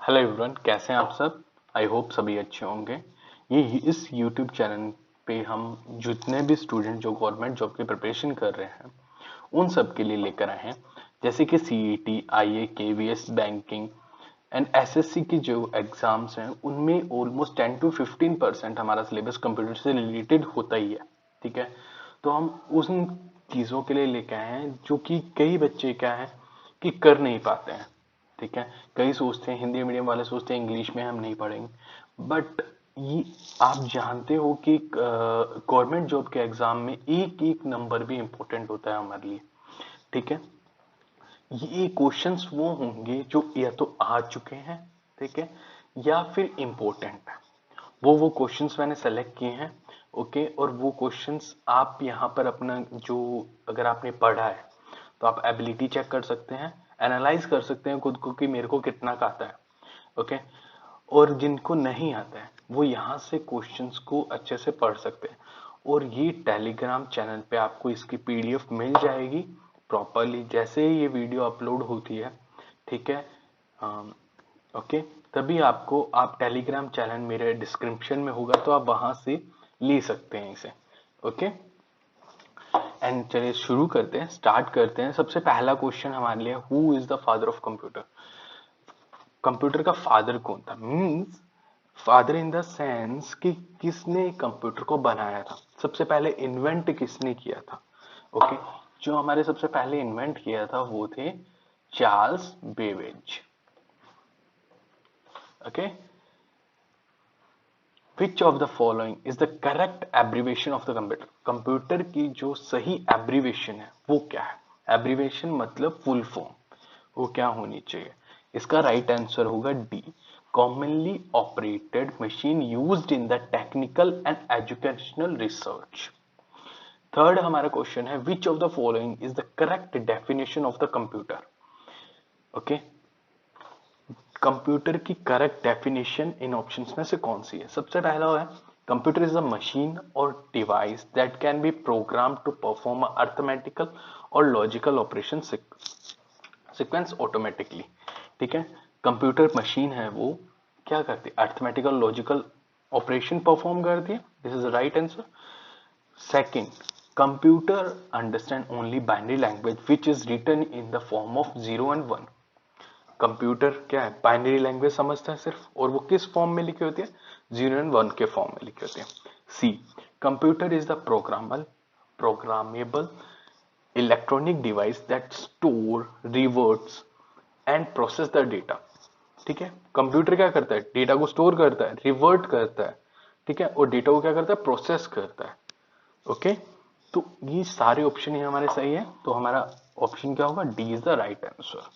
Hello everyone, कैसे हैं आप सब। आई होप सभी अच्छे होंगे। ये इस यूट्यूब चैनल पे हम जितने भी स्टूडेंट जो गवर्नमेंट जॉब की प्रिपरेशन कर रहे हैं उन सब के लिए लेकर आए हैं। जैसे कि सीईटी, आईए, केवीएस, बैंकिंग एंड एसएससी की जो एग्जाम्स हैं उनमें ऑलमोस्ट 10 to 15% हमारा सिलेबस कंप्यूटर से रिलेटेड होता ही है। ठीक है, तो हम उन चीज़ों के लिए लेके आए हैं जो कि कई बच्चे क्या है कि कर नहीं पाते हैं। ठीक है, कई सोचते हैं, हिंदी मीडियम वाले सोचते हैं इंग्लिश में हम नहीं पढ़ेंगे, बट ये आप जानते हो कि गवर्नमेंट जॉब के एग्जाम में एक एक नंबर भी इंपॉर्टेंट होता है हमारे लिए। ठीक है, ये क्वेश्चंस वो होंगे जो या तो आ चुके हैं, ठीक है, या फिर इंपॉर्टेंट है। वो क्वेश्चंस मैंने सेलेक्ट किए हैं। ओके, और वो क्वेश्चंस आप यहाँ पर अपना जो, अगर आपने पढ़ा है तो आप एबिलिटी चेक कर सकते हैं, एनालाइज कर सकते हैं खुद को कि मेरे को कितना का आता है। ओके, और जिनको नहीं आता है वो यहाँ से क्वेश्चंस को अच्छे से पढ़ सकते हैं। और ये टेलीग्राम चैनल पे आपको इसकी पीडीएफ मिल जाएगी प्रॉपरली जैसे ही ये वीडियो अपलोड होती है। ठीक है, ओके, तभी आपको, आप टेलीग्राम चैनल मेरे डिस्क्रिप्शन में होगा तो आप वहां से ले सकते हैं इसे। ओके, एंड चलिए शुरू करते हैं, स्टार्ट करते हैं। सबसे पहला क्वेश्चन हमारे लिए, who is the father of computer. Computer का फादर कौन था, means father in the sense कि किसने कंप्यूटर को बनाया था, सबसे पहले इन्वेंट किसने किया था। ओके, जो हमारे सबसे पहले इन्वेंट किया था वो थे Charles Babbage. Okay, which of the following is the correct abbreviation of the computer. Computer की जो सही एब्रीवेशन है वो क्या है। एब्रीवेशन मतलब फुल फॉर्म, वो क्या होनी चाहिए। इसका राइट आंसर होगा D, commonly operated machine used in the technical and educational research. Third हमारा क्वेश्चन है, which of the following is the correct definition of the computer. Okay, computer की करेक्ट डेफिनेशन इन ऑप्शंस में से कौन सी है। सबसे पहला है, computer is a machine or device that can be program to perform arithmetical or logical operation sequence automatically. ठीक है, कंप्यूटर मशीन है, वो क्या करती है, अर्थमेटिकल लॉजिकल ऑपरेशन परफॉर्म करती है। This is the right answer. Second, computer understand only binary language which is written in the form of 0 and 1। Computer क्या है, बाइनरी लैंग्वेज समझता है सिर्फ, और वो किस फॉर्म में लिखी होती है, 0 and 1 के फॉर्म में लिखी होती है। C, computer is the programmable electronic device that store, reverts and process the data. ठीक है, कंप्यूटर क्या करता है, डेटा को स्टोर करता है, रिवर्ट करता है, ठीक है, और डेटा को क्या करता है, प्रोसेस करता है। ओके, तो ये सारे ऑप्शन ही हमारे सही है, तो हमारा ऑप्शन क्या होगा, D is the right answer.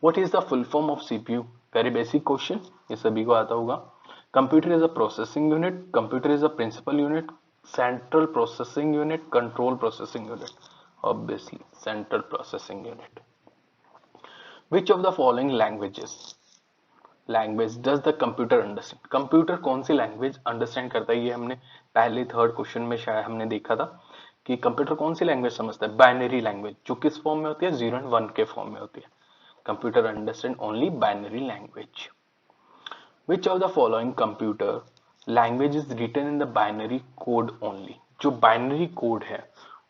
What is the full form of CPU? Very basic question, ये सभी को आता होगा। Computer is a processing unit, computer is a principal unit, central processing unit, control processing unit. Obviously, central processing unit. Which of the following language does the computer understand? Computer कौन सी language understand करता है, ये हमने पहले third question में शायद हमने देखा था कि कंप्यूटर कौन सी लैंग्वेज समझता है, बाइनरी लैंग्वेज, जो किस फॉर्म में होती है, 0 and 1 के फॉर्म में होती है। Computer understand only binary language. Which of the following computer language is written in the binary code only? जो बाइनरी कोड है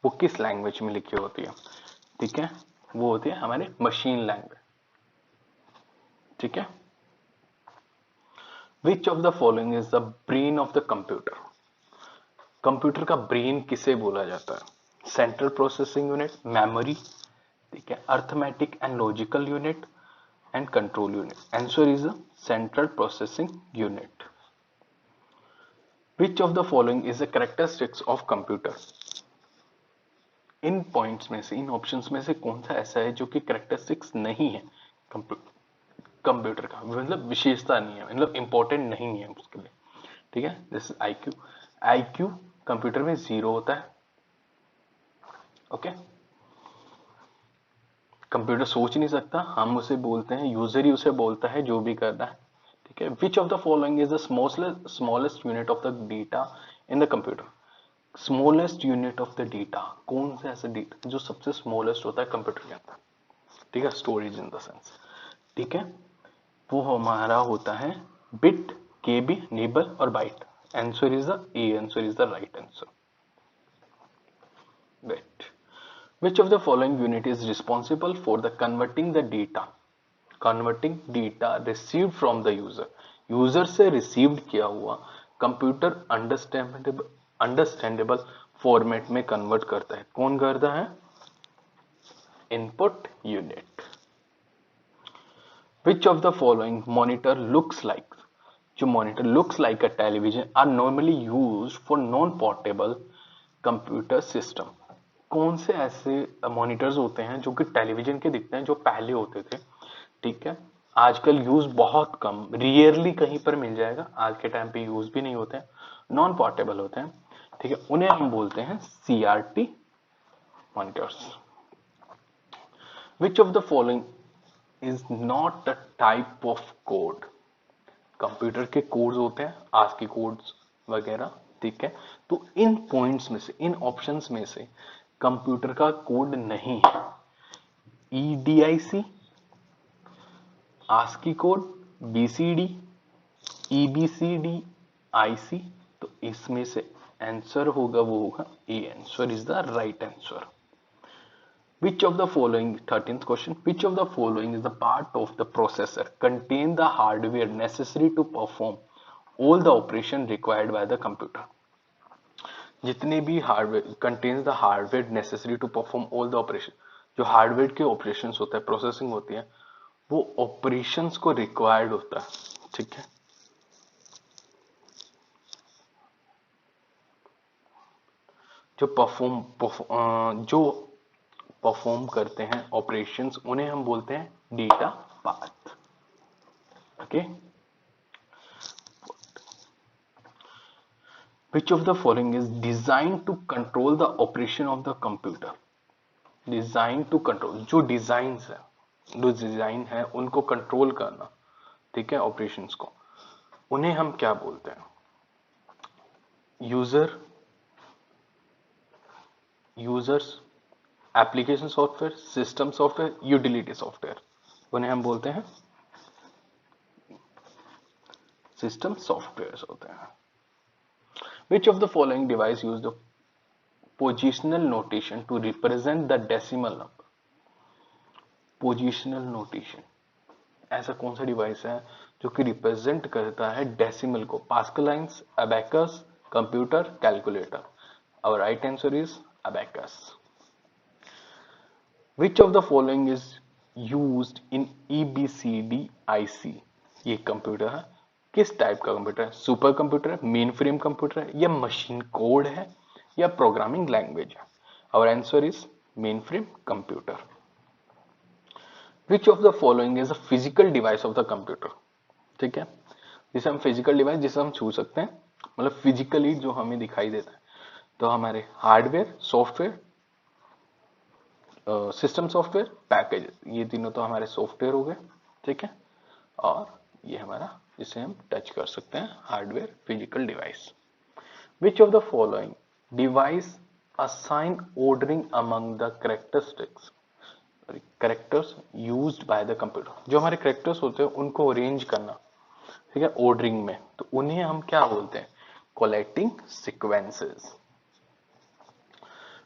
वो किस लैंग्वेज में लिखी होती है, ठीक है, वो होती है हमारे मशीन लैंग्वेज। ठीक है, which of the following is the brain of the computer. Computer का ब्रेन किसे बोला जाता है, सेंट्रल प्रोसेसिंग यूनिट, मेमोरी, ठीक है, arithmetic and logical unit and control unit. Answer is a central processing unit. Which of the following is the characteristics of computer? In points में से, इन options में से कौन सा ऐसा है जो कि कैरेक्टरिस्टिक्स नहीं है कंप्यूटर का, मतलब विशेषता नहीं है, मतलब इंपॉर्टेंट नहीं है उसके लिए। ठीक है, जैसे आईक्यू, आईक्यू कंप्यूटर में 0 होता है। ओके, कंप्यूटर सोच नहीं सकता, हम उसे बोलते हैं, यूजर ही उसे बोलता है जो भी करना है। ठीक है, which of the following is the smallest unit of the data in the computer. Smallest unit of the data, कौन सा ऐसा डेटा जो सबसे स्मॉलेस्ट होता है कंप्यूटर के अंदर। ठीक है, स्टोरेज इन द सेंस। ठीक है, वो हमारा होता है बिट, केबी, निबल और byte. Answer is the A, answer is the right answer. Bit. Which of the following unit is responsible for the converting data received from the user से received किया हुआ कंप्यूटर अंडरस्टैंडेबल फॉर्मेट में convert करता है? कौन करता है? Input unit. Which of the following monitor looks like, जो monitor looks like a television are normally used for non-portable computer system? कौन से ऐसे मॉनिटर्स होते हैं जो कि टेलीविजन के दिखते हैं, जो पहले होते थे, ठीक है, आजकल यूज बहुत कम, रियरली कहीं पर मिल जाएगा, आज के टाइम पे यूज भी नहीं होते हैं, नॉन पोर्टेबल होते हैं, ठीक है, उन्हें हम बोलते हैं CRT monitors. Which of the following is not the type of code? Computer के कोड्स होते हैं, आस्की कोड्स वगैरह, ठीक है, तो इन पॉइंट्स में से, इन ऑप्शंस में से कंप्यूटर का कोड नहीं है। EDIC, ASCII code, BCD, EBCD, IC, तो इसमें से आंसर होगा वो होगा A, answer is the right answer. Which of the following, 13th question, which of the following is the part of the processor contain the hardware necessary to perform all the operation required by the computer? जितने भी hardware contains the hardware necessary to perform all the operation, जो hardware के operations होता है, processing होती है, वो operations को रिक्वायर्ड होता है, ठीक है, जो परफॉर्म करते हैं ऑपरेशंस, उन्हें हम बोलते हैं data path. Okay, Which of the following is designed to control the operation of the computer? Designed to control, जो डिजाइंस है, जो डिजाइन है उनको कंट्रोल करना, ठीक है, ऑपरेशंस को, उन्हें हम क्या बोलते हैं? Users, application software, system software, utility software, उन्हें हम बोलते हैं सिस्टम सॉफ्टवेयर होते हैं। Which of the following device use the positional notation to represent the decimal number? Positional notation, ऐसा कौन सा डिवाइस है जो कि रिप्रेजेंट करता है डेसिमल को? Pascal lines, abacus, computer, calculator. Our right answer is abacus. Which of the following is used in EBCD IC? ये कंप्यूटर है, किस टाइप का कंप्यूटर है? सुपर कंप्यूटर है, मेन फ्रेम कंप्यूटर है, या मशीन कोड है, या प्रोग्रामिंग लैंग्वेज है? Our answer is main frame computer. Which of the following is a physical device of the computer? ठीक है, जिसे हम फिजिकल डिवाइस, जिसे हम छू सकते हैं, मतलब फिजिकली जो हमें दिखाई देता है, तो हमारे hardware, software, system software, package, ये तीनों तो हमारे सॉफ्टवेयर हो गए, ठीक है, और ये हमारा जिसे हम टच कर सकते हैं hardware, physical device. Which of the following device assign ordering among the characters used by the computer? जो हमारे कैरेक्टर्स होते हैं उनको अरेंज करना, ठीक है, ऑर्डरिंग में, तो उन्हें हम क्या बोलते हैं? Collecting sequences.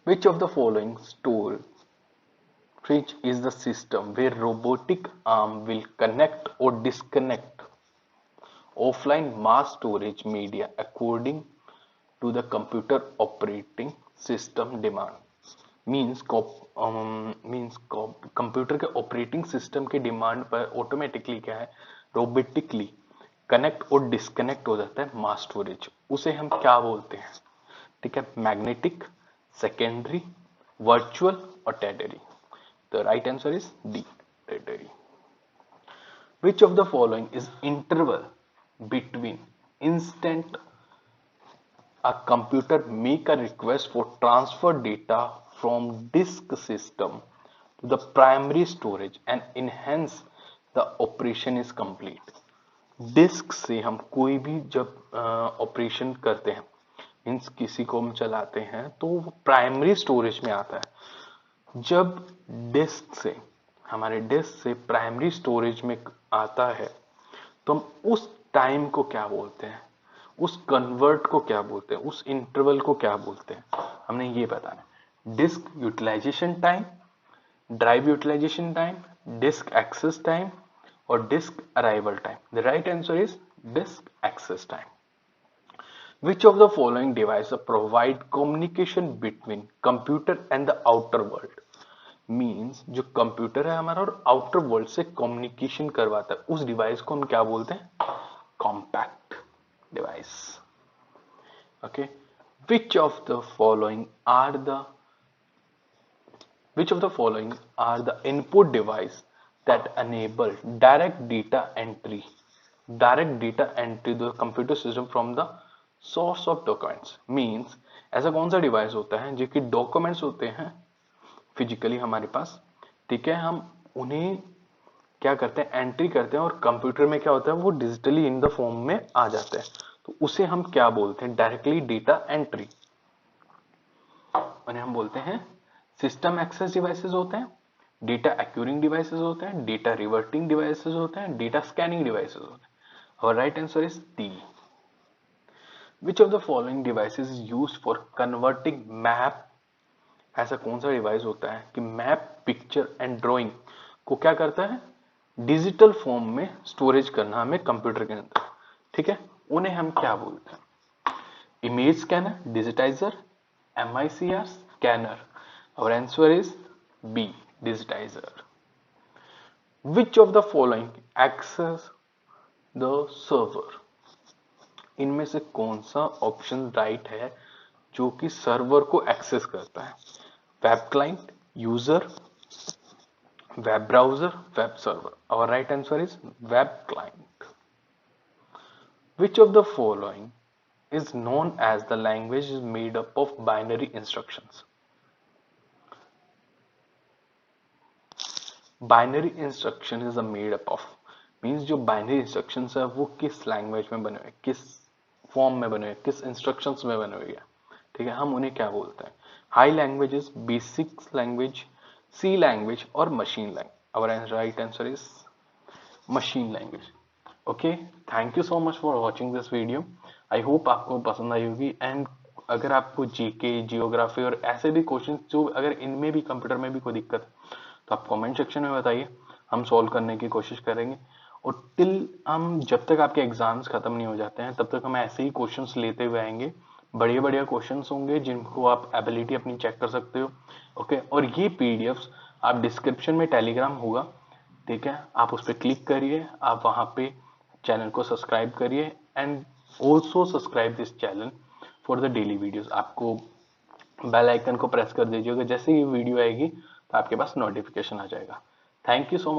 Which of the following storage is the system where robotic arm will connect or disconnect offline mass storage media according to the computer operating system demand? means computer के operating system के demand पर automatically क्या है, रोबोटिकली connect और disconnect हो जाता है mass storage, उसे हम क्या बोलते हैं? ठीक है, मैग्नेटिक, सेकेंडरी, वर्चुअल और टेररी। The right answer is D, tertiary. Which of the following is interval between instant a computer make a request for transfer data from disk system to the primary storage and enhance the operation is complete? Disk से हम कोई भी जब operation करते हैं, means किसी को हम चलाते हैं, तो वो प्राइमरी स्टोरेज में आता है। जब डिस्क से, हमारे डिस्क से प्राइमरी स्टोरेज में आता है, तो हम उस टाइम को क्या बोलते हैं, उस कन्वर्ट को क्या बोलते हैं, उस इंटरवल को क्या बोलते हैं, हमने ये बताना है। Disk utilization time, drive utilization time, disk access time और disk arrival time. The right answer is disk access time. Which of the following devices provide communication between computer and the outer world? Means जो computer है हमारा और outer world से communication करवाता है, उस device को हम क्या बोलते हैं, compact device. Okay, which of the following are the which of the following are the input device that enable direct data entry to the computer system from the source of documents? Means ऐसा कौन सा device होता है जो कि documents होते हैं physically हमारे पास, ठीक है, हम उन्हें क्या करते हैं, एंट्री करते हैं, और कंप्यूटर में क्या होता है, वो डिजिटली इन द फॉर्म में आ जाता है, तो उसे हम क्या बोलते हैं, डायरेक्टली डेटा एंट्री। उन्हें हम बोलते हैं सिस्टम एक्सेस डिवाइसेस होते हैं, डेटा एक्यूरिंग डिवाइसेस होते हैं, डेटा रिवर्टिंग डिवाइसेस होते हैं, डेटा स्कैनिंग डिवाइसेस होते हैं। और right answer is D. Which of the following devices is used for converting map? ऐसा कौन सा डिवाइस होता है कि मैप, पिक्चर एंड ड्राइंग को क्या करता है, डिजिटल फॉर्म में स्टोरेज करना हमें कंप्यूटर के अंदर, ठीक है, उन्हें हम क्या बोलते हैं? Image scanner, digitizer, MICR scanner. और answer is B, digitizer. Which of the following access the server? इनमें से कौन सा ऑप्शन राइट है जो कि सर्वर को एक्सेस करता है? Web client, user, web browser, web server. और right answer is web client. Which of the following is known as the language is made up of binary instructions? Binary instruction is a made up of means जो binary instructions है वो किस language में बने हुए, किस form में बने हुए, किस इंस्ट्रक्शंस में बने हुए हैं, ठीक है, हम उन्हें क्या बोलते हैं? हाई लैंग्वेजेस, बेसिक लैंग्वेज, सी लैंग्वेज और मशीन लैंग्वेज। और right answer is machine language. Okay, thank you so much for watching this video. I hope आपको पसंद आई होगी। एंड अगर आपको जीके, जियोग्राफी और ऐसे भी क्वेश्चन जो अगर इनमें भी कंप्यूटर में भी कोई दिक्कत है तो आप कमेंट सेक्शन में बताइए, हम सॉल्व करने की कोशिश करेंगे। और टिल हम जब तक आपके एग्जाम्स खत्म नहीं हो जाते हैं तब तक हम ऐसे ही क्वेश्चंस लेते हुए आएंगे। बढ़िया बढ़िया क्वेश्चंस होंगे जिनको आप एबिलिटी अपनी चेक कर सकते हो। ओके, और ये पीडीएफ्स आप डिस्क्रिप्शन में टेलीग्राम होगा, ठीक है, आप उस पर क्लिक करिए, आप वहां पे चैनल को सब्सक्राइब करिए and also subscribe this channel for the daily videos. आपको बेल आइकन को प्रेस कर दीजिएगा, जैसे ही वीडियो आएगी तो आपके पास नोटिफिकेशन आ जाएगा। Thank you so much.